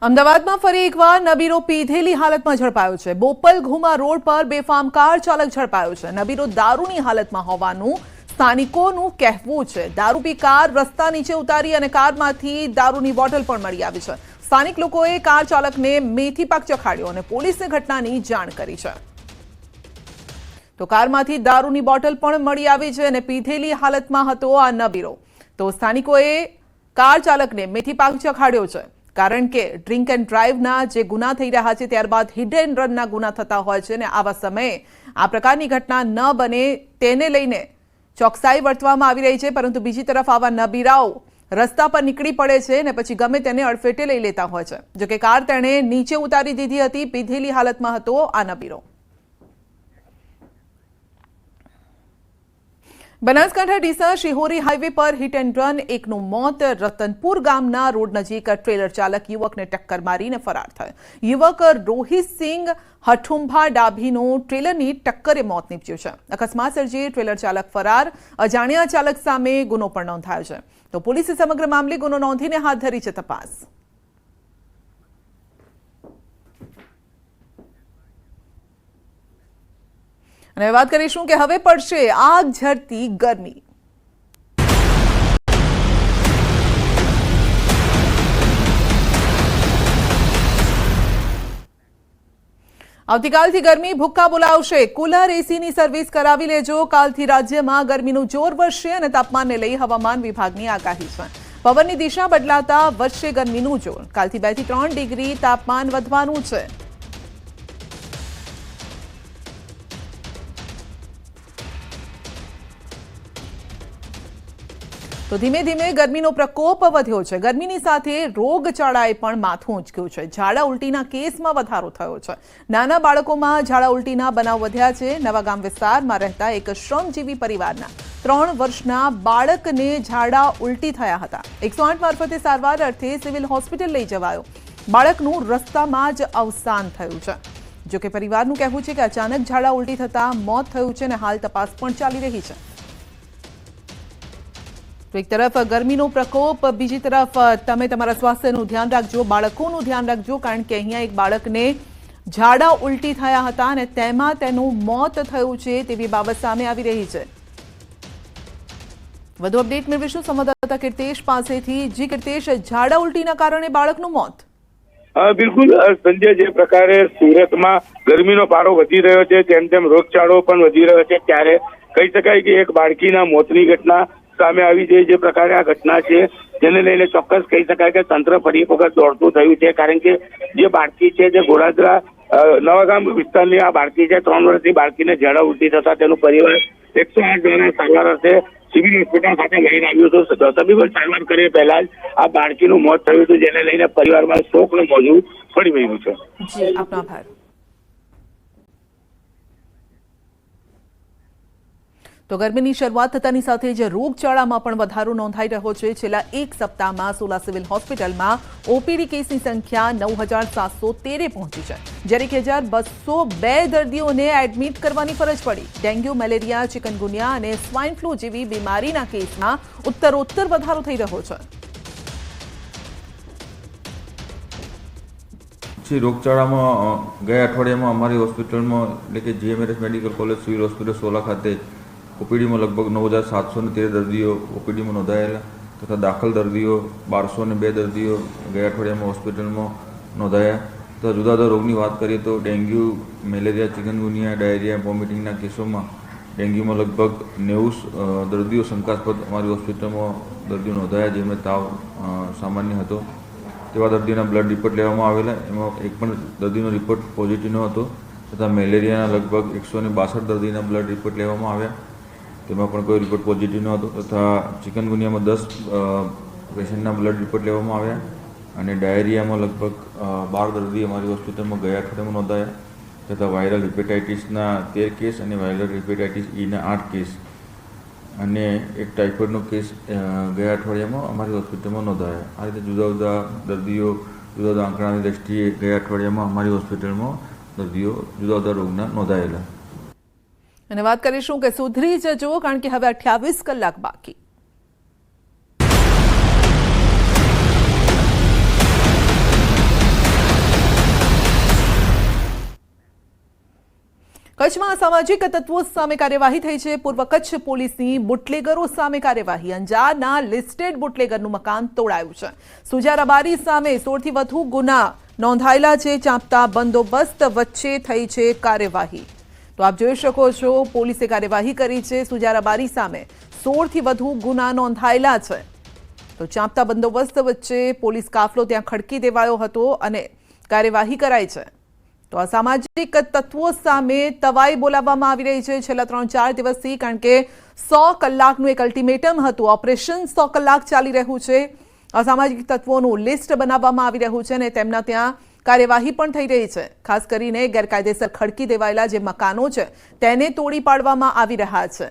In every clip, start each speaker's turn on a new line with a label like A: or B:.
A: અમદાવાદમાં ફરી એકવાર નબીરો પીધેલી હાલતમાં ઝડપાયો છે। બોપલ ઘુમા રોડ પર બેફામ કાર ચાલક ઝડપાયો છે। નબીરો દારૂની હાલતમાં હોવાનું સ્થાનિકોનું કહેવું છે। દારૂ પી કાર રસ્તા નીચે ઉતારી અને કારમાંથી દારૂની બોટલ પણ મળી આવી છે। સ્થાનિક લોકોએ કાર ચાલકને મેથી પાક ચખાડ્યો અને પોલીસને ઘટનાની જાણ કરી છે। તો કારમાંથી દારૂની બોટલ પણ મળી આવી છે અને પીધેલી હાલતમાં હતો આ નબીરો। તો સ્થાનિકોએ કાર ચાલકને મેથી પાક ચખાડ્યો છે, કારણ કે ડ્રિંક એન્ડ ડ્રાઈવના જે ગુના થઈ રહ્યા છે ત્યારબાદ હિટ એન્ડ રનના ગુના થતા હોય છે અને આવા સમયે આ પ્રકારની ઘટના ન બને તેને લઈને ચોકસાઈ વર્તવામાં આવી રહી છે। પરંતુ બીજી તરફ આવા નબીરાઓ રસ્તા પર નીકળી પડે છે અને પછી ગમે તેને અડફેટે લઈ લેતા હોય છે। જોકે કાર તેણે નીચે ઉતારી દીધી હતી। પીધેલી હાલતમાં હતો આ નબીરો। બનાસકાંઠા ડીસા શિહોરી હાઈવે પર હિટ એન્ડ રન, એકનું મોત। રતનપુર ગામના રોડ નજીક ટ્રેલર ચાલક યુવકને ટક્કર મારીને ફરાર થયો। યુવક રોહિતસિંહ હઠુંભા ડાભીનો ટ્રેલરની ટક્કરે મોત નીપજ્યું છે। અકસ્માત સર્જી ટ્રેલર ચાલક ફરાર। અજાણ્યા ચાલક સામે ગુનો પણ નોંધાયો છે। તો પોલીસે સમગ્ર મામલે ગુનો નોંધીને હાથ ધરી છે તપાસ। અને વાત કરીશું કે હવે પડશે આગ ઝરતી ગરમી। આવતીકાલથી ગરમી ભૂક્કા બોલાવશે। કુલર એસીની સર્વિસ કરાવી લેજો। કાલથી રાજ્યમાં ગરમીનું જોર વધશે અને તાપમાનને લઈ હવામાન વિભાગની આગાહી છે। પવનની દિશા બદલાતા વધશે ગરમીનું જોર। કાલથી 2 થી 3 ડિગ્રી તાપમાન વધવાનું છે। તો ધીમે ધીમે ગરમીનો પ્રકોપ વધ્યો છે। ગરમીની સાથે રોગચાળાએ પણ માથું ઊંચક્યું છે। ઝાડા ઉલટીના કેસમાં વધારો થયો છે। નાના બાળકોમાં ઝાડા ઉલટીના બનાવ વધ્યા છે। નવાગામ વિસ્તારમાં રહેતા એક શ્રમજીવી પરિવારના 3 વર્ષના બાળકને ઝાડા ઉલટી થયા હતા। 108 મારફતે સારવાર અર્થે સિવિલ હોસ્પિટલ લઈ જવાયો। બાળકનું રસ્તામાં જ અવસાન થયું છે। જોકે પરિવારનું કહેવું છે કે અચાનક ઝાડા ઉલટી થતાં મોત થયું છે અને હાલ તપાસ પણ ચાલી રહી છે। તો એક તરફ ગરમીનો પ્રકોપ, બીજી તરફ તમે તમારા સ્વાસ્થ્યનું ધ્યાન રાખજો, બાળકોનું ધ્યાન રાખજો, કારણ કે અહીંયા એક બાળકને ઝાડા ઉલટી થયા હતા અને તેમાં તેનું મોત થયું છે તેવી બાબત સામે આવી રહી છે। વધુ અપડેટ મેળવીશું સંવાદદાતા કીર્તેશ પાસેથી। જી કીર્તેશ, ઝાડા ઉલટીના કારણે બાળકનું મોત।
B: બિલકુલ સંજય, જે પ્રકારે સુરતમાં ગરમીનો પારો વધી રહ્યો છે તેમ તેમ રોગચાળો પણ વધી રહ્યો છે, ત્યારે કહી શકાય કે એક બાળકીના મોતની ઘટના સામે આવી છે। જે પ્રકારે આ ઘટના છે જેને લઈને ચોક્કસ કહી શકાય કે તંત્ર ફરી વખત દોડતું થયું છે, કારણ કે જે બાળકી છે જે ઘોડાદરા નવાગામ વિસ્તારની આ બાળકી છે। 3 વર્ષની બાળકીને ઝાડા ઉલટી થતા તેનું પરિવાર 108 દ્વારા સારવાર અર્થે સિવિલ હોસ્પિટલ ખાતે લઈને આવ્યું હતું। તબીબી સારવાર કરે પહેલા જ આ બાળકીનું મોત થયું હતું, જેને લઈને પરિવારમાં શોકનું મોજું પડી રહ્યું છે।
A: જી, આપનો આભાર। તો ગરમીની શરૂઆત થતાની સાથે જ રોગચાળામાં પણ વધારો નોંધાઈ રહ્યો છે। છેલ્લા 1 સપ્તાહમાં સોલા સિવિલ હોસ્પિટલમાં ઓપીડી કેસની સંખ્યા 9713 પહોંચી છે, જ્યારે 1202 દર્દીઓને એડમિટ કરવાની ફરજ પડી। ડેન્ગ્યુ, મેલેરિયા, ચિકનગુનિયા અને સ્વાઇન ફ્લૂ જેવી બીમારીના કેસમાં ઉત્તરોત્તર વધારો થઈ રહ્યો છે।
C: રોગચાળામાં ગયા અઠવાડિયામાં અમારી હોસ્પિટલમાં એટલે કે GMRS medical college civil hospital Sola ખાતે ઓપીડીમાં લગભગ 9713 દર્દીઓ ઓપીડીમાં નોંધાયેલા તથા દાખલ દર્દીઓ 1202 દર્દીઓ ગયા અઠવાડિયામાં હોસ્પિટલમાં નોંધાયા। તો જુદા જુદા રોગની વાત કરીએ તો ડેન્ગ્યુ, મેલેરિયા, ચિકનગુનિયા, ડાયરિયા, વોમિટિંગના કેસોમાં ડેન્ગ્યુમાં લગભગ 90 દર્દીઓ શંકાસ્પદ અમારી હોસ્પિટલમાં દર્દીઓ નોંધાયા, જેમને તાવ સામાન્ય હતો તેવા દર્દીઓના બ્લડ રિપોર્ટ લેવામાં આવેલા। એમાં એક પણ દર્દીનો રિપોર્ટ પોઝિટિવ ન હતો તથા મેલેરિયાના લગભગ 162 દર્દીના બ્લડ રિપોર્ટ લેવામાં આવ્યા, તેમાં પણ કોઈ રિપોર્ટ પોઝિટિવ ન હતો તથા ચિકનગુનિયામાં 10 પેશન્ટના બ્લડ રિપોર્ટ લેવામાં આવ્યા અને ડાયરિયામાં લગભગ 12 દર્દી અમારી હોસ્પિટલમાં ગયા અઠવાડિયામાં નોંધાયા તથા વાયરલ હેપેટાઇટિસના 13 કેસ અને વાયરલ હેપેટાઇટિસ ઈના 8 કેસ અને એક ટાઇફોઇડનો કેસ ગયા અઠવાડિયામાં અમારી હોસ્પિટલમાં નોંધાયા। આ રીતે જુદા જુદા દર્દીઓ જુદા જુદા આંકડાની દ્રષ્ટિએ ગયા અઠવાડિયામાં અમારી હોસ્પિટલમાં દર્દીઓ જુદા જુદા રોગના નોંધાયેલા।
A: અને વાત કરીશું કે સુધરી જજો, કારણ કે હવે 28 કલાક બાકી। કચ્છમાં અસામાજિક તત્વો સામે કાર્યવાહી થઈ છે. પૂર્વ કચ્છ પોલીસની બુટલેગરો સામે કાર્યવાહી. અંજારના લિસ્ટેડ બુટલેગરનું મકાન તોડાયું છે. સુજા રબારી સામે 16 થી વધુ ગુના નોંધાયેલા છે. ચાંપતા બંદોબસ્ત વચ્ચે થઈ છે કાર્યવાહી. તો આપ જોઈ શકો છો, પોલીસે કાર્યવાહી કરી છે. સુજા રબારી સામે 16 થી વધુ ગુના નોંધાયેલા છે. તો ચાંપતા બંદોબસ્ત વચ્ચે પોલીસ કાફલો ત્યાં ખડકી દેવાયો હતો અને કાર્યવાહી કરાઈ છે. તો અસામાજિક તત્વો સામે તવાઈ બોલાવવામાં આવી રહી છે છેલ્લા 3-4 દિવસથી, કારણ કે 100 કલાકનું એક અલ્ટિમેટમ હતું. ઓપરેશન 100 કલાક ચાલી રહ્યું છે. અસામાજિક તત્વોનું લિસ્ટ બનાવવામાં આવી રહ્યું છે અને તેમના ત્યાં કાર્યવાહી પણ થઈ રહી છે. ખાસ કરીને ગેરકાયદેસર ખડકી દેવાયેલા જે મકાનો છે તેને તોડી પાડવામાં આવી રહ્યા છે.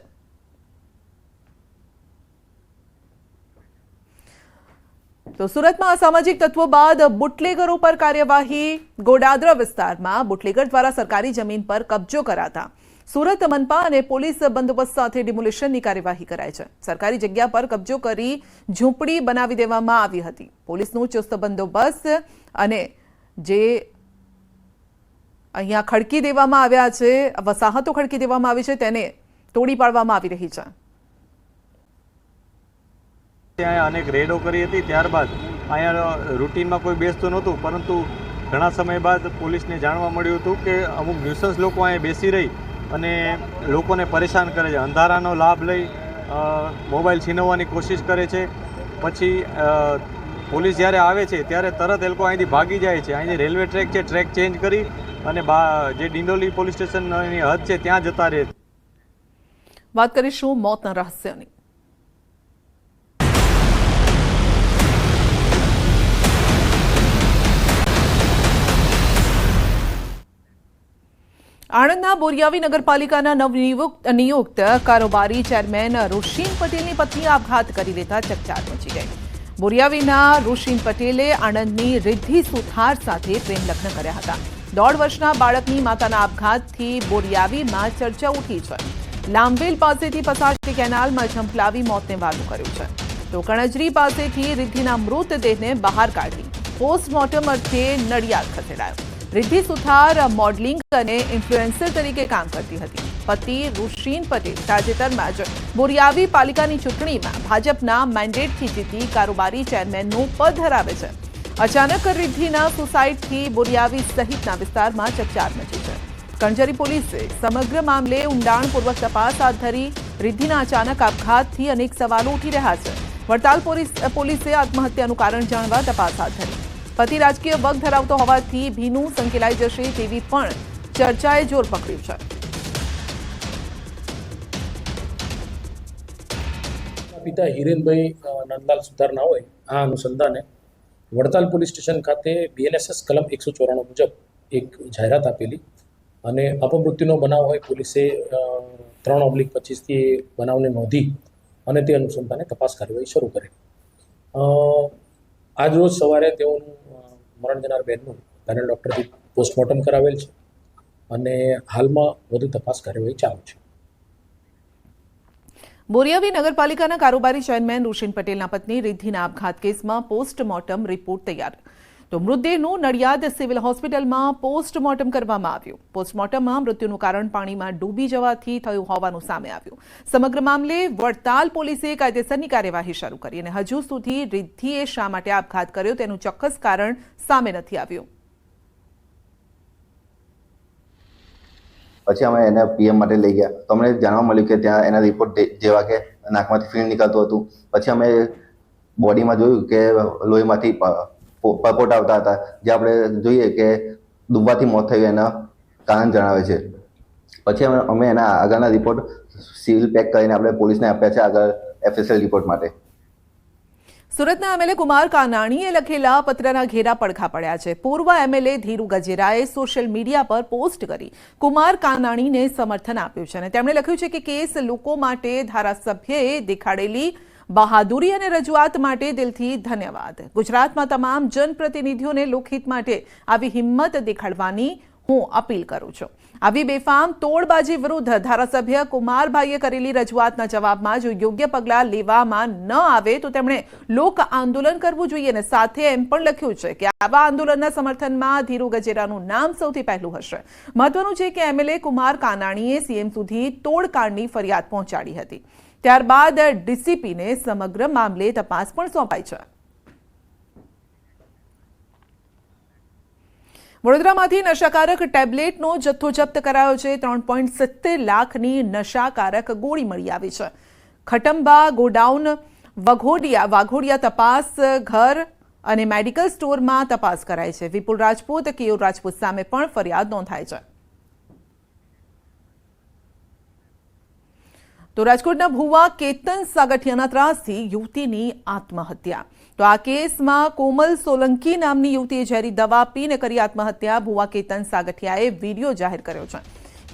A: તો સુરતમાં અસામાજિક તત્વો બાદ બુટલેગરો પર કાર્યવાહી. ગોડાદરા વિસ્તારમાં બુટલેગર દ્વારા સરકારી જમીન પર કબજો કરાતા સુરત મનપા અને પોલીસ બંદોબસ્ત સાથે ડિમોલિશનની કાર્યવાહી કરાઈ છે. સરકારી જગ્યા પર કબજો કરી ઝૂંપડી બનાવી દેવામાં આવી હતી. પોલીસનું ચુસ્ત બંદોબસ્ત અને જે અહીંયા ખડકી દેવામાં આવ્યા છે, વસાહતો ખડકી દેવામાં આવી છે, તેને તોડી પાડવામાં આવી રહી છે.
D: ત્યાં અનેક રેડો કરી હતી. ત્યારબાદ અહીંયા રૂટીનમાં કોઈ બેસતું નહોતું, પરંતુ ઘણા સમય બાદ પોલીસને જાણવા મળ્યું હતું કે અમુક ન્યુસન્સ લોકો અહીંયા બેસી રહી અને લોકોને પરેશાન કરે છે. અંધારાનો લાભ લઈ મોબાઈલ છીનવવાની કોશિશ કરે છે. પછી પોલીસ જ્યારે આવે છે ત્યારે તરત એ લોકો અહીંથી ભાગી જાય છે. અહીંથી રેલવે ટ્રેક છે, ટ્રેક ચેન્જ કરી અને જે ડિંડોલી પોલીસ સ્ટેશનની હદ છે ત્યાં જતા રહે છે.
A: વાત કરીશું મોતના રહસ્યની. આણંદના બોરિયાવી નગરપાલિકાના નિયુક્ત કારોબારી ચેરમેન ઋષિન પટેલની પત્ની આપઘાત કરી લેતા ચકચાર મચી ગઈ. બોરિયાવીના ઋષિન પટેલે આણંદની રિદ્ધિ સુથાર સાથે પ્રેમ લગ્ન કર્યા હતા. 1.5 વર્ષના બાળકની માતાના આપઘાતથી બોરિયાવીમાં ચર્ચા ઉઠી છે. લાંબેલ પાસેથી પસાર કેનાલમાં ઝંપલાવી મોતને વાલું કર્યું છે. તો કણજરી પાસેથી રિદ્ધિના મૃતદેહને બહાર કાઢી પોસ્ટમોર્ટમ અર્થે નડિયાદ ખસેડાયો. રિદ્ધિ સુથાર મોડલિંગ અને ઇન્ફ્લુએન્સર તરીકે કામ કરતી હતી. પતિ ઋષિન પટેલ તાજેતરમાં જ બોરિયાવી પાલિકાની ચૂંટણીમાં ભાજપના મેન્ડેટથી જીતી કારોબારી ચેરમેનનું પદ ધરાવે છે. અચાનક રિદ્ધિના સુસાઇડથી બોરિયાવી સહિતના વિસ્તારમાં ચકચાર મચી છે. કણજરી પોલીસે સમગ્ર મામલે ઊંડાણપૂર્વક તપાસ હાથ ધરી. રિદ્ધિના અચાનક આપઘાતથી અનેક સવાલો ઉઠી રહ્યા છે. વડતાલ પોલીસે આત્મહત્યાનું કારણ જાણવા તપાસ હાથ ધરી. પતિ રાજકીય વગ ધરાવતો હોવાથી ભીનું સંકેલાઈ જશે તેવી પણ ચર્ચાએ જોર પકડ્યું છે.
E: પિતા હિરેનભાઈ નંદલાલ સુધારના હોય આ અનુસંધાને વડતાલ પોલીસ સ્ટેશન ખાતે BNSS કલમ 194 મુજબ એક જાહેરાત આપેલી અને અપમૃત્યુનો બનાવ હોય પોલીસે 3/25 બનાવને નોંધી અને તે અનુસંધાને તપાસ કાર્યવાહી શરૂ કરી. આજ રોજ સવારે તેઓનું મરણ જનાર બહેનનું પેનલ ડૉક્ટરથી પોસ્ટમોર્ટમ કરાવેલ છે અને હાલમાં વધુ તપાસ કાર્યવાહી ચાલુ છે.
A: બોરિયાવી નગરપાલિકાના કારોબારી ચેરમેન ઋષિન પટેલના પત્ની રિદ્ધિના આપઘાત કેસમાં પોસ્ટમોર્ટમ રિપોર્ટ તૈયાર. તો મૃતદેહનું નડિયાદ સિવિલ હોસ્પિટલમાં પોસ્ટમોર્ટમ કરવામાં આવ્યું. પોસ્ટમોર્ટમમાં મૃત્યુનું કારણ પાણીમાં ડૂબી જવાથી થયું હોવાનું સામે આવ્યું. સમગ્ર મામલે વડતાલ પોલીસે કાયદેસરની કાર્યવાહી શરૂ કરી અને હજુ સુધી રિદ્ધિએ શા માટે આપઘાત કર્યો તેનું ચોક્કસ કારણ સામે નથી આવ્યું.
F: પછી અમે એને PM માટે લઈ ગયા તો અમને જાણવા મળ્યું કે ત્યાં એના રિપોર્ટ જેવા કે નાકમાંથી ફીણ નીકળતું હતું. પછી અમે બોડીમાં જોયું કે લોહીમાંથી પરપોટ આવતા હતા, જે આપણે જોઈએ કે ડૂબવાથી મોત થયું એના કારણ જણાવે છે. પછી અમે એના આગળના રિપોર્ટ સિવિલ પેક કરીને આપણે પોલીસને આપ્યા છે આગળ FSL રિપોર્ટ માટે.
A: સુરતના MLA કુમાર કાનાણીએ લખેલા પત્રના ઘેરા પડઘા પડ્યા છે. પૂર્વ MLA ધીરુ ગજેરાએ સોશિયલ મીડિયા પર પોસ્ટ કરી કુમાર કાનાણીને સમર્થન આપ્યું છે અને તેમણે લખ્યું છે કે કેસ લોકો માટે ધારાસભ્યએ દેખાડેલી બહાદુરી અને રજૂઆત માટે દિલથી ધન્યવાદ. ગુજરાતમાં તમામ જનપ્રતિનિધિઓને લોકહિત માટે આવી હિંમત દેખાડવાની હું અપીલ કરું છું। આવી બેફામ તોડબાજી વિરુદ્ધ ધારાસભ્ય કુમારભાઈએ કરેલી રજૂઆતના જવાબમાં જો યોગ્ય પગલાં લેવામાં ન આવે તો તેમણે લોક આંદોલન કરવું જોઈએ અને સાથે એમ પણ લખ્યું છે કે આવા આંદોલનના સમર્થનમાં ધીરુ ગજેરાનું નામ સૌથી પહેલું હશે। મહત્વનું છે કે એમએલએ કુમાર કાનાણીએ સીએમ સુધી તોડકાંડની ફરિયાદ પહોંચાડી હતી। ત્યારબાદ ડીસીપીને સમગ્ર મામલે તપાસ પણ સોંપાઈ છે। વડોદરામાંથી નશાકારક ટેબ્લેટનો જથ્થો જપ્ત કરાયો છે। 3.70 લાખની નશાકારક ગોળી મળી આવી છે। ખટંબા ગોડાઉન વાઘોડિયા તપાસ ઘર અને મેડિકલ સ્ટોરમાં તપાસ કરાઈ છે। વિપુલ રાજપૂત કેયુર રાજપૂત સામે પણ ફરિયાદ નોંધાઈ છે। તો રાજકોટના ભુવા કેતન સાગઠિયાના ત્રાસથી યુવતીની આત્મહત્યા। તો આ કેસમાં કોમલ સોલંકી નામની યુવતીએ ઝેરી દવા પીને કરી આત્મહત્યા। ભુવા કેતન સાગઠિયાએ વિડીયો જાહેર કર્યો છે।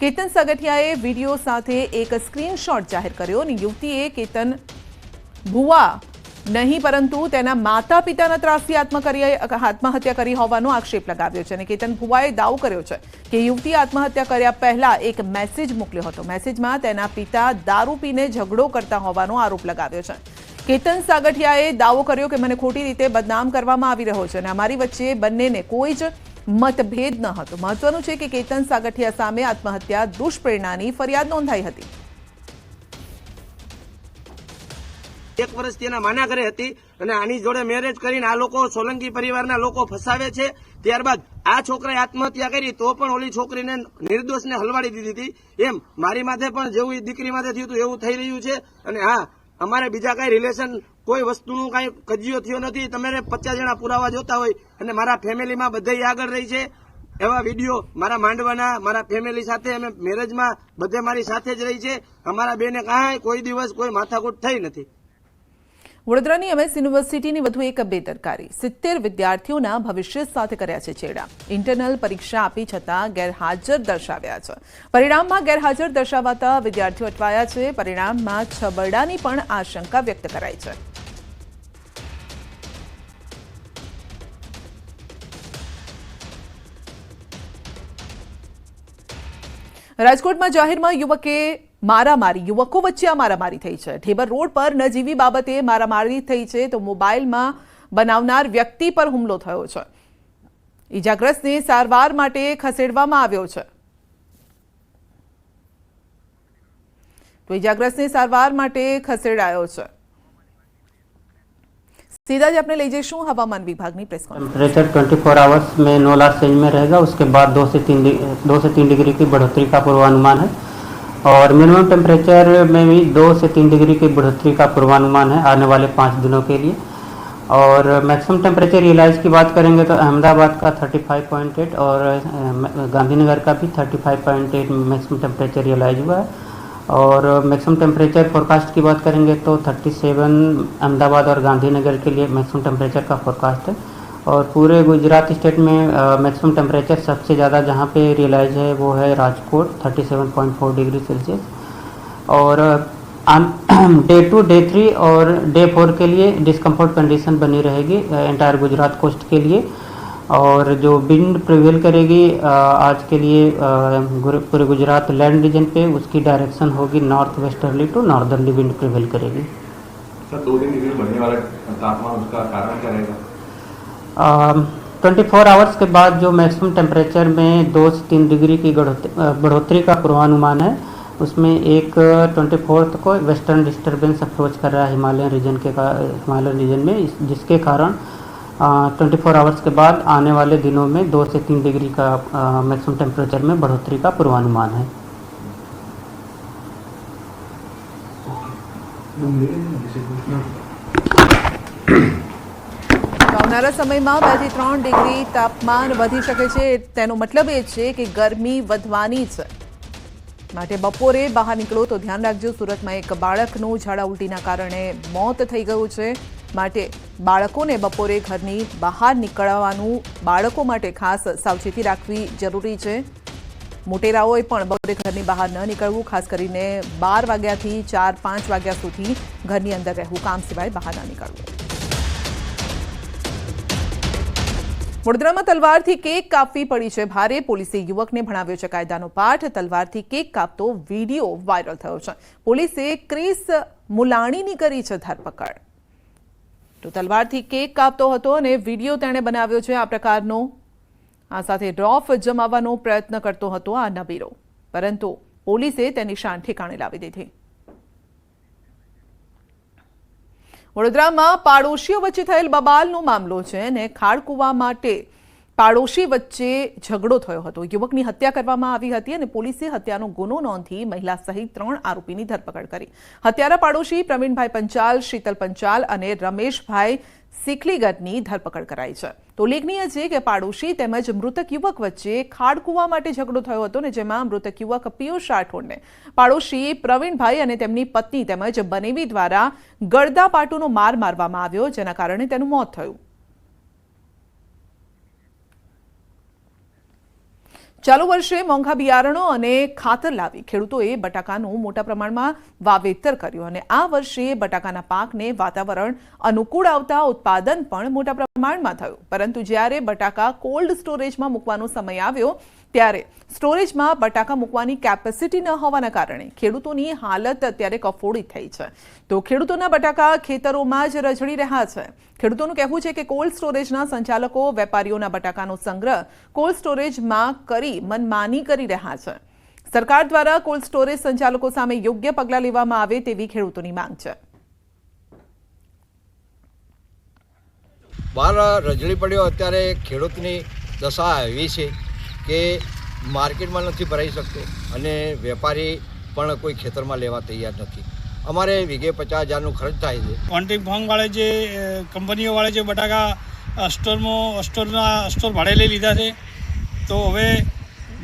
A: કેતન સાગઠિયાએ વિડીયો સાથે એક સ્ક્રીનશોટ જાહેર કર્યો અને યુવતીએ કેતન ભુવા નહીં પરંતુ તેના માતા પિતાના ત્રાસથી આત્મહત્યા કરી હોવાનો આક્ષેપ લગાવ્યો છે અને કેતન ભુવાએ દાવો કર્યો છે કે યુવતીએ આત્મહત્યા કર્યા પહેલા એક મેસેજ મોકલ્યો હતો। મેસેજમાં તેના પિતા દારૂ પીને ઝઘડો કરતા હોવાનો આરોપ લગાવ્યો છે। કેતન સાગઠિયાએ દાવો કર્યો કે મને ખોટી રીતે બદનામ કરવામાં આવી રહ્યો છે અને અમારી વચ્ચે બંનેને કોઈ જ મતભેદ ન હતો। મહત્વનું છે કે કેતન સાગઠિયા સામે આત્મહત્યા દુષ્પ્રેરણાની ફરિયાદ નોંધાઈ હતી।
G: 1 વર્ષથી એના માના ઘરે હતી અને આની જોડે મેરેજ કરીને આ લોકો સોલંકી પરિવારના લોકો ફસાવે છે। ત્યારબાદ આ છોકરાએ આત્મહત્યા કરી તો પણ ઓલી છોકરીને નિર્દોષને હલવાડી દીધી હતી। એમ મારી માથે પણ જેવું દીકરી માથે થયું હતું એવું થઈ રહ્યું છે। અને હા, અમારે બીજા કઈ રિલેશન કોઈ વસ્તુનું કઈ કજિયો થયો નથી। તમારે 50 જણા પુરાવા જોતા હોય અને મારા ફેમિલીમાં બધે આગળ રહી છે એવા વિડીયો મારા માંડવાના મારા ફેમિલી સાથે અમે મેરેજમાં બધે મારી સાથે જ રહી છે। અમારા બેને કાંઈ કોઈ દિવસ કોઈ માથાકૂટ થઈ નથી।
A: વડોદરાની એમએસ યુનિવર્સિટીની વધુ એક બેદરકારી। 70 વિદ્યાર્થીઓના ભવિષ્ય સાથે કર્યા છે છેડા। ઇન્ટરનલ પરીક્ષા આપી છતાં ગેરહાજર દર્શાવ્યા છે। પરિણામમાં ગેરહાજર દર્શાવાતા વિદ્યાર્થીઓ અટવાયા છે। પરિણામમાં છબરડાની પણ આશંકા વ્યક્ત કરાઈ છે। રાજકોટમાં જાહેરમાં યુવકો વચ્ચે મારામારી થઈ છે। ઢેબર રોડ પર નજીવી બાબતે મારામારી થઈ છે તો મોબાઈલમાં બનાવનાર વ્યક્તિ પર હુમલો થયો છે। ઈજાગ્રસ્તને સારવાર માટે ખસેડવામાં આવ્યો છે। તો ઈજાગ્રસ્તને સારવાર માટે खसेड़ायो છે। सीधा जी अपने ले जैसू हवामान विभाग की प्रेस कॉन्फ्रेंस।
H: टेम्परेचर 24 आवर्स में 9 लाख सेंज में रहेगा। उसके बाद 2 से 3 डिग्री की बढ़ोतरी का पूर्वानुमान है और मिनिमम टेम्परेचर में भी 2 से 3 डिग्री की बढ़ोतरी का पूर्वानुमान है आने वाले 5 दिनों के लिए। और मैक्सिमम टेम्परेचर रियलाइज की बात करेंगे तो अहमदाबाद का 35.8 और गांधीनगर का भी 35.8 मैक्सिमम टेम्परेचर रियलाइज हुआ है। और मैक्सिमम टेम्परेचर फोरकास्ट की बात करेंगे तो 37 अहमदाबाद और गांधीनगर के लिए मैक्सिमम टेम्परेचर का फोरकास्ट है। और पूरे गुजरात स्टेट में मैक्सिमम टेम्परेचर सबसे ज़्यादा जहाँ पे रियलाइज है वो है राजकोट 37.4 डिग्री सेल्सियस। और डे 2, डे 3 और डे 4 के लिए डिस्कम्फर्ट कंडीशन बनी रहेगी एंटायर गुजरात कोस्ट के लिए। और जो विंड प्रिवेल करेगी आज के लिए पूरे गुजरात लैंड रीजन पे उसकी डायरेक्शन होगी north westerly to northerly wind prevail करेगी।
I: सर 2-3 डिग्री बढ़ने वाला तापमान उसका कारण क्या रहेगा?
H: 24 आवर्स के बाद जो मैक्सिमम टेम्परेचर में 2 से 3 डिग्री की बढ़ोतरी का पूर्वानुमान है उसमें एक 24 को वेस्टर्न डिस्टर्बेंस अप्रोच कर रहा है हिमालयन रीजन में जिसके कारण 24 आवर्स के बाद आने वाले दिनों में 2 से 3 डिग्री का मैक्सिमम टेम्परेचर में बढ़ोतरी का पूर्वानुमान है।
A: આવનારા સમયમાં 2 થી 3 ડિગ્રી તાપમાન વધી શકે છે। તેનો મતલબ એ છે કે ગરમી વધવાની છે। માટે બપોરે બહાર નીકળો તો ધ્યાન રાખજો। સુરતમાં એક બાળકનું ઝાડા ઉલટીના કારણે મોત થઈ ગયું છે। માટે બાળકોને બપોરે ઘરની બહાર નીકળવાનું બાળકો માટે ખાસ સાવચેતી રાખવી જરૂરી છે। મોટેરાઓએ પણ બપોરે ઘરની બહાર ન નીકળવું, ખાસ કરીને 12 વાગ્યાથી 4-5 વાગ્યા સુધી ઘરની અંદર રહેવું, કામ સિવાય બહાર ન નીકળવું। વડોદરામાં તલવારથી કેક કાપવી પડી છે ભારે. પોલીસે યુવકને ભણાવ્યો છે કાયદાનો પાઠ. તલવારથી કેક કાપતો વિડીયો વાયરલ થયો છે. પોલીસે ક્રિસ મુલાણીની કરી છે ધરપકડ. તો તલવારથી કેક કાપતો હતો અને વિડીયો તેણે બનાવ્યો છે આ પ્રકારનો. આ સાથે રોફ જમાવવાનો પ્રયત્ન કરતો હતો આ નબીરો, પરંતુ પોલીસે તેની શાન ઠેકાણે લાવી દીધી. વડોદરામાં પાડોશીઓ વચ્ચે થયેલ બબાલનો મામલો છે અને ખાડકુવા માટે પાડોશી વચ્ચે ઝઘડો થયો હતો. યુવકની હત્યા કરવામાં આવી હતી અને પોલીસે હત્યાનો ગુનો નોંધી મહિલા સહિત 3 આરોપીની ધરપકડ કરી. હત્યારા પાડોશી પ્રવીણભાઈ પંચાલ, શીતલ પંચાલ અને રમેશભાઈ સિખલીગરની ધરપકડ કરાઈ છે. તો ઉલ્લેખનીય છે કે પાડોશી તેમજ મૃતક યુવક વચ્ચે ખાડકુવા માટે ઝઘડો થયો હતો ને જેમાં મૃતક યુવક પિયુષ રાઠોડને પાડોશી પ્રવીણભાઈ અને તેમની પત્ની તેમજ બનેવી દ્વારા ગળદાપાટુનો માર મારવામાં આવ્યો, જેના કારણે તેનું મોત થયું. ચાલુ વર્ષે મોંઘા બિયારણો અને ખાતર લાવી ખેડૂતોએ બટાકાનું મોટા પ્રમાણમાં વાવેતર કર્યું અને આ વર્ષે બટાકાના પાકને વાતાવરણ અનુકૂળ આવતા ઉત્પાદન પણ મોટા પ્રમાણમાં થયું. પરંતુ જ્યારે બટાકા કોલ્ડ સ્ટોરેજમાં મૂકવાનો સમય આવ્યો ત્યારે સ્ટોરેજમાં બટાકા મૂકવાની કેપેસિટી ન હોવાના કારણે ખેડૂતોની હાલત અત્યારે કફોડી થઈ છે. તો ખેડૂતોના બટાકા ખેતરોમાં જ રઝળી રહ્યા છે. ખેડૂતોનું કહેવું છે કે કોલ્ડ સ્ટોરેજના સંચાલકો વેપારીઓના બટાકાનો સંગ્રહ કોલ્ડ સ્ટોરેજમાં કરી મનમાની કરી રહ્યા છે. સરકાર દ્વારા કોલ્ડ સ્ટોરેજ સંચાલકો સામે યોગ્ય પગલાં લેવામાં આવે તેવી ખેડૂતોની માંગ છે.
J: બહાર રજળી પડ્યો અત્યારે ખેડૂતની દશા એવી છે કે માર્કેટમાં નથી ભરાઈ શકતો અને વેપારી પણ કોઈ ખેતરમાં લેવા તૈયાર નથી. અમારે વીઘે 50,000નું ખર્ચ થાય છે.
K: ક્વોન્ટિટી ફાર્મવાળે જે કંપનીઓવાળે જે બટાકા સ્ટોર ભાડે લઈ લીધા છે, તો હવે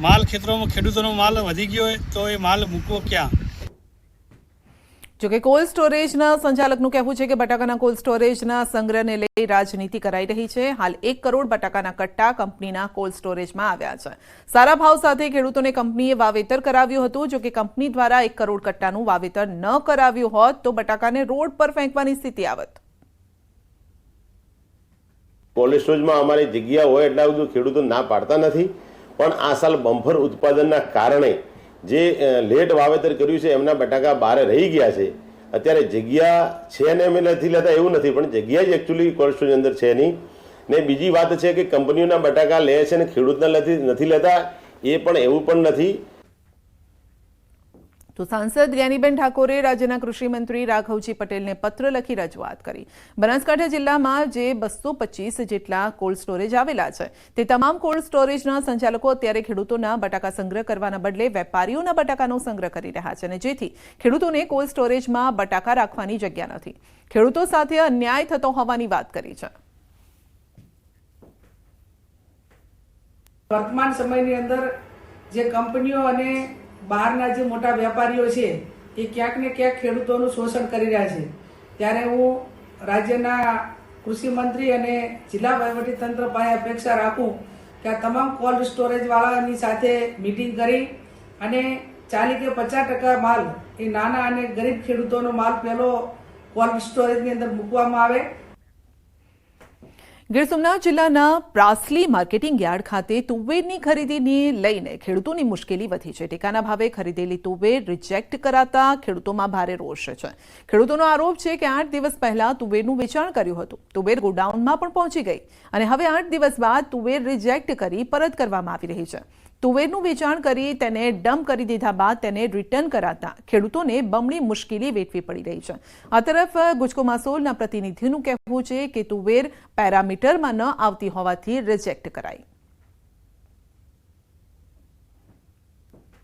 K: માલ ખેતરોમાં ખેડૂતોનો માલ વધી ગયો હોય તો એ માલ મૂકવો ક્યાં?
A: જોકે કોલ્ડ સ્ટોરેજના સંચાલકનું કહેવું છે કે બટાકાના કોલ્ડ સ્ટોરેજના સંગ્રહને લઈ રાજનીતિ કરાઈ રહી છે. હાલ 1 કરોડ બટાકાના કટ્ટા કંપનીના કોલ્ડ સ્ટોરેજમાં આવ્યા છે. સારા ભાવ સાથે ખેડૂતોને કંપનીએ વાવેતર કરાવ્યું હતું. જોકે કંપની દ્વારા 1 કરોડ કટ્ટાનું વાવેતર ન કરાવ્યું હોત તો બટાકાને રોડ પર ફેંકવાની સ્થિતિ આવત.
L: કોલ્ડ સ્ટોરેજમાં અમારી જગ્યા હોય એટલા બધું ખેડૂતો ના પાડતા નથી, પણ આ સાલ બમ્પર ઉત્પાદનના કારણે જે લેટ વાવેતર કર્યું છે એમના બટાકા બહાર રહી ગયા છે. અત્યારે જગ્યા છે ને અમે નથી લેતા એવું નથી, પણ જગ્યા જ એકચ્યુઅલી કોલ્ડ સ્ટોરેજ અંદર છે નહીં. ને બીજી વાત છે કે કંપનીઓના બટાકા લે છે ને ખેડૂતના નથી લેતા, એ પણ એવું પણ નથી.
A: તો સાંસદ જ્ઞાનીબેન ઠાકોરે રાજ્યના કૃષિ મંત્રી રાઘવજી પટેલને પત્ર લખી રજૂઆત કરી. બનાસકાંઠા જિલ્લામાં જે 225 જેટલા કોલ્ડ સ્ટોરેજ આવેલા છે તે તમામ કોલ્ડ સ્ટોરેજના સંચાલકો અત્યારે ખેડૂતોના બટાકા સંગ્રહ કરવાના બદલે વેપારીઓના બટાકાનો સંગ્રહ કરી રહ્યા છે અને જેથી ખેડૂતોને કોલ્ડ સ્ટોરેજમાં બટાકા રાખવાની જગ્યા નથી. ખેડૂતો સાથે અન્યાય થતો હોવાની વાત કરી છે.
M: વર્તમાન સમયની અંદર જે કંપનીઓ અને બહારના જે મોટા વેપારીઓ છે એ ક્યાંક ને ક્યાંક ખેડૂતોનું શોષણ કરી રહ્યા છે. ત્યારે હું રાજ્યના કૃષિ મંત્રી અને જિલ્લા વહીવટીતંત્ર પાસે અપેક્ષા રાખું કે આ તમામ કોલ્ડ સ્ટોરેજવાળાની સાથે મિટિંગ કરી અને 40 કે 50% માલ એ નાના અને ગરીબ ખેડૂતોનો માલ પહેલો કોલ્ડ સ્ટોરેજની અંદર મૂકવામાં આવે.
A: ગીર સોમનાથ જિલ્લાના પ્રાસલી માર્કેટિંગ યાર્ડ ખાતે તુવેરની ખરીદીને લઈને ખેડૂતોની મુશ્કેલી વધી છે. ટેકાના ભાવે ખરીદેલી તુવેર રિજેક્ટ કરાતા ખેડૂતોમાં ભારે રોષ છે. ખેડૂતોનો આરોપ છે કે 8 દિવસ પહેલા તુવેરનું વેચાણ કર્યું હતું. તુવેર ગોડાઉનમાં પણ પહોંચી ગઈ અને હવે 8 દિવસ બાદ તુવેર રિજેક્ટ કરી પરત કરવામાં આવી રહી છે. તુવેરનું વેચાણ કરી તેને ડમ્પ કરી દીધા બાદ તેને રિટર્ન કરાતા ખેડૂતોને બમણી મુશ્કેલી વેઠવી પડી રહી છે. આ તરફ ગુજકો માસોલના પ્રતિનિધિનું કહેવું છે કે તુવેર પેરામીટરમાં ન આવતી હોવાથી રિજેક્ટ કરાઈ.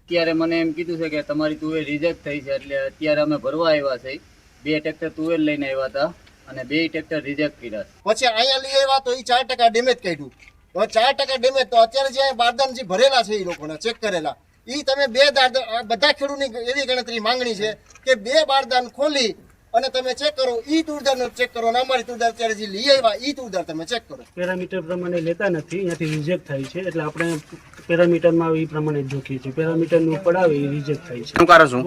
N: અત્યારે મને એમ કીધું છે કે તમારી તુવેર રિજેક્ટ થઈ છે, એટલે અત્યારે અમે ભરવા આવ્યા છે. 2 ટ્રેક્ટર તુવેર લઈને આવ્યા હતા અને 2 ટ્રેક્ટર રિજેક્ટ કર્યા.
O: પછી અહીંયા લઈ આવ્યા તો એ 4% ડેમેજ કાઢ્યું. હવે 4% ડેમેજ તો અત્યારે જે બારદાન જે ભરેલા છે એ લોકોના ચેક કરેલા એ તમે 2 બધા ખેડૂતની એવી ગણતરી માંગણી છે કે 2 બારદાન ખોલી અને તમે ચેક કરો. ઈ તુરદાર ચેક કરો અને અમારી તુરદાર અત્યારે જે લઈ આવ્યા ઈ તુરદાર તમે ચેક કરો.
K: પેરામીટર પ્રમાણે લેતા નથી, અહીંયાથી રિજેક્ટ થાય છે, એટલે આપણે પેરામીટરમાં એ પ્રમાણે જ જોખીએ છીએ. પેરામીટરનું પડાવે એ રિજેક્ટ થાય છે.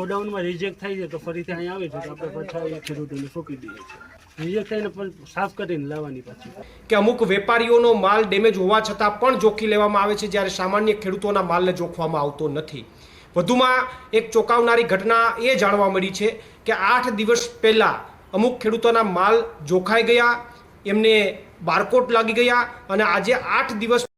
K: ગોડાઉનમાં રિજેક્ટ થાય છે તો ફરીથી અહીંયા આવે છે તો આપણે પાછા ખેડૂતોને સોંપી દઈએ છીએ.
P: રિજેક્ટ થઈને પણ સાફ કરીને લાવવાની પાછી.
Q: કે અમુક વેપારીઓનો માલ ડેમેજ હોવા છતાં પણ જોખી લેવામાં આવે છે, જ્યારે સામાન્ય ખેડૂતોના માલને જોખવામાં આવતો નથી. વધુમાં એક ચોંકાવનારી ઘટના એ જાણવા મળી છે કે 8 દિવસ પહેલાં અમુક ખેડૂતોના માલ જોખાઈ ગયા, એમને બારકોડ લાગી ગયા અને આજે 8 દિવસ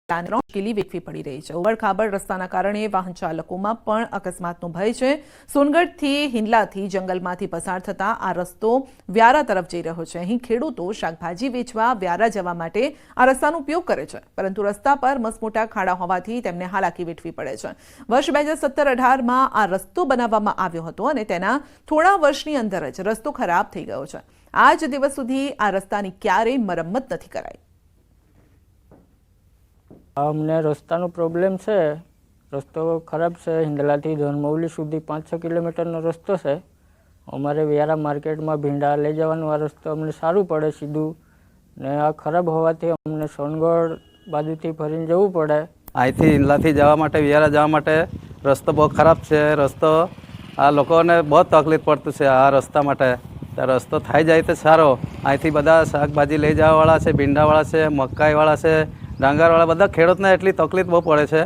A: મુશ્કેલી વેઠવી પડી રહી છે. ઉબડખાબડ રસ્તાના કારણે વાહન ચાલકોમાં પણ અકસ્માતનો ભય છે. સોનગઢથી હિંડલાથી જંગલમાંથી પસાર થતા આ રસ્તો વ્યારા તરફ જઈ રહ્યો છે. અહીં ખેડૂતો શાકભાજી વેચવા વ્યારા જવા માટે આ રસ્તાનો ઉપયોગ કરે છે, પરંતુ રસ્તા પર મસમોટા ખાડા હોવાથી તેમને હાલાકી વેઠવી પડે છે. વર્ષ 2017-18માં આ રસ્તો બનાવવામાં આવ્યો હતો અને તેના થોડા વર્ષની અંદર જ રસ્તો ખરાબ થઈ ગયો છે. આજ દિવસ સુધી આ રસ્તાની ક્યારેય મરમ્મત નથી કરાઈ.
R: અમને રસ્તાનો પ્રોબ્લેમ છે. રસ્તો ખરાબ છે. હિંડલાથી ધનમૌલી સુધી 5-6 કિલોમીટરનો રસ્તો છે. અમારે વ્યારા માર્કેટમાં ભીંડા લઈ જવાનું આ રસ્તો અમને સારું પડે સીધું, ને આ ખરાબ હોવાથી અમને સોનગઢ બાજુથી ફરીને જવું પડે.
S: અહીંથી હિંડલાથી જવા માટે વ્યારા જવા માટે રસ્તો બહુ ખરાબ છે. રસ્તો આ લોકોને બહુ તકલીફ પડતું છે આ રસ્તા માટે. રસ્તો થઈ જાય તો સારો. અહીંથી બધા શાકભાજી લઈ જવાવાળા છે, ભીંડાવાળા છે, મકાઈવાળા છે, ડાંગરવાળા, બધા ખેડૂતને એટલી તકલીફ બહુ પડે છે.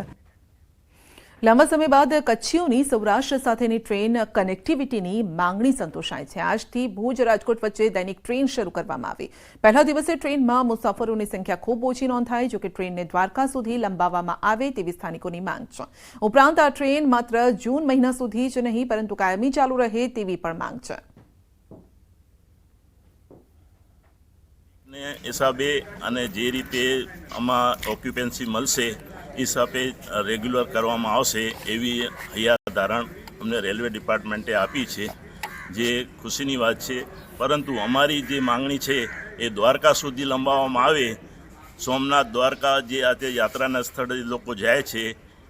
A: લાંબા સમય બાદ કચ્છીઓની સૌરાષ્ટ્ર સાથેની ટ્રેન કનેક્ટિવિટીની માંગણી સંતોષાય છે. આજથી ભુજ રાજકોટ વચ્ચે દૈનિક ટ્રેન શરૂ કરવામાં આવી. પહેલા દિવસે ટ્રેનમાં મુસાફરોની સંખ્યા ખૂબ ઓછી નોંધાઈ, જોકે ટ્રેનને દ્વારકા સુધી લંબાવવામાં આવે તેવી સ્થાનિકોની માંગ છે. ઉપરાંત આ ટ્રેન માત્ર જૂન મહિના સુધી જ નહીં પરંતુ કાયમી ચાલુ રહે તેવી પણ માંગ છે.
T: ને હિસાબે અને જે રીતે આમાં ઓક્યુપન્સી મળશે એ હિસાબે રેગ્યુલર કરવામાં આવશે એવી હૈયાધારણ અમને રેલવે ડિપાર્ટમેન્ટે આપી છે, જે ખુશીની વાત છે. પરંતુ અમારી જે માંગણી છે એ દ્વારકા સુધી લંબાવવામાં આવે. સોમનાથ દ્વારકા જે આજે યાત્રાના સ્થળે લોકો જાય છે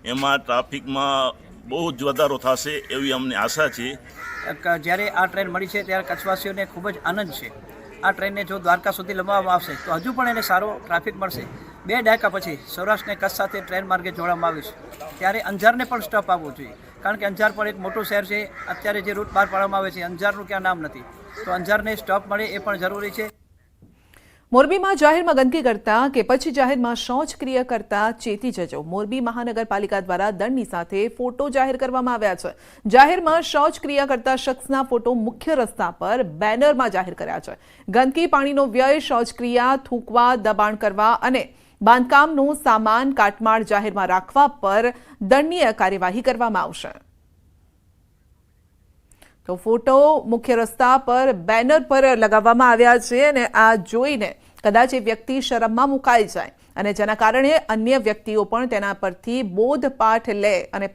T: એમાં ટ્રાફિકમાં બહુ જ વધારો થશે એવી અમને આશા છે.
U: જ્યારે આ ટ્રેન મળી છે ત્યારે કચ્છવાસીઓને ખૂબ જ આનંદ છે. આ ટ્રેનને જો દ્વારકા સુધી લંબાવવામાં આવશે તો હજુ પણ એને સારો ટ્રાફિક મળશે. 2 દાયકા પછી સૌરાષ્ટ્રને કચ્છ સાથે ટ્રેન માર્ગે જોડવામાં આવ્યું છે, ત્યારે અંજારને પણ સ્ટોપ આપવો જોઈએ, કારણ કે અંજાર પણ એક મોટું શહેર છે. અત્યારે જે રૂટ બહાર પાડવામાં આવે છે અંજારનું ક્યાં નામ નથી, તો અંજારને સ્ટોપ મળે એ પણ જરૂરી છે.
A: મોરબીમાં જાહેરમાં ગંદકી કરતા કે પછી જાહેરમાં શૌચક્રિયા કરતા ચેતી જજો. મોરબી મહાનગરપાલિકા દ્વારા દંડની સાથે ફોટો જાહેર કરવામાં આવ્યા છે. જાહેરમાં શૌચક્રિયા કરતા શખ્સના ફોટો મુખ્ય રસ્તા પર બેનરમાં જાહેર કર્યા છે. ગંદકી, પાણીનો વ્યય, શૌચક્રિયા, થૂંકવા, દબાણ કરવા અને બાંધકામનો સામાન કાટમાળ જાહેરમાં રાખવા પર દંડનીય કાર્યવાહી કરવામાં આવશે. તો ફોટો મુખ્ય રસ્તા પર બેનર પર લગાવવામાં આવ્યા છે અને આ જોઈને કદાચ એ વ્યક્તિ શરમમાં મુકાઈ જાય અને જેના કારણે અન્ય વ્યક્તિઓ પણ તેના પરથી બોધપાઠ લે અને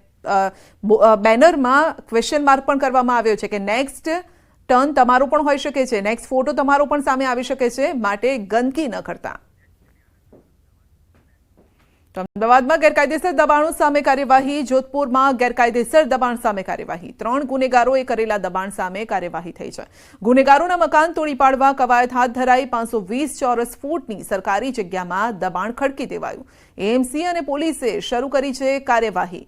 A: બેનરમાં ક્વેશ્ચન માર્ક પણ કરવામાં આવ્યો છે કે નેક્સ્ટ ટર્ન તમારો પણ હોઈ શકે છે, નેક્સ્ટ ફોટો તમારો પણ સામે આવી શકે છે, માટે ગંદકી ન કરતા. અમદાવાદમાં ગેરકાયદેસર દબાણો સામે કાર્યવાહી. જોધપુરમાં ગેરકાયદેસર દબાણ સામે કાર્યવાહી. 3 ગુનેગારોએ કરેલા દબાણ સામે કાર્યવાહી થઈ છે. ગુનેગારોના મકાન તોડી પાડવા કવાયત હાથ ધરાઈ. 520 ચોરસ ફૂટની સરકારી જગ્યામાં દબાણ ખડકી દેવાયું. એએમસી અને પોલીસે શરૂ કરી છે કાર્યવાહી.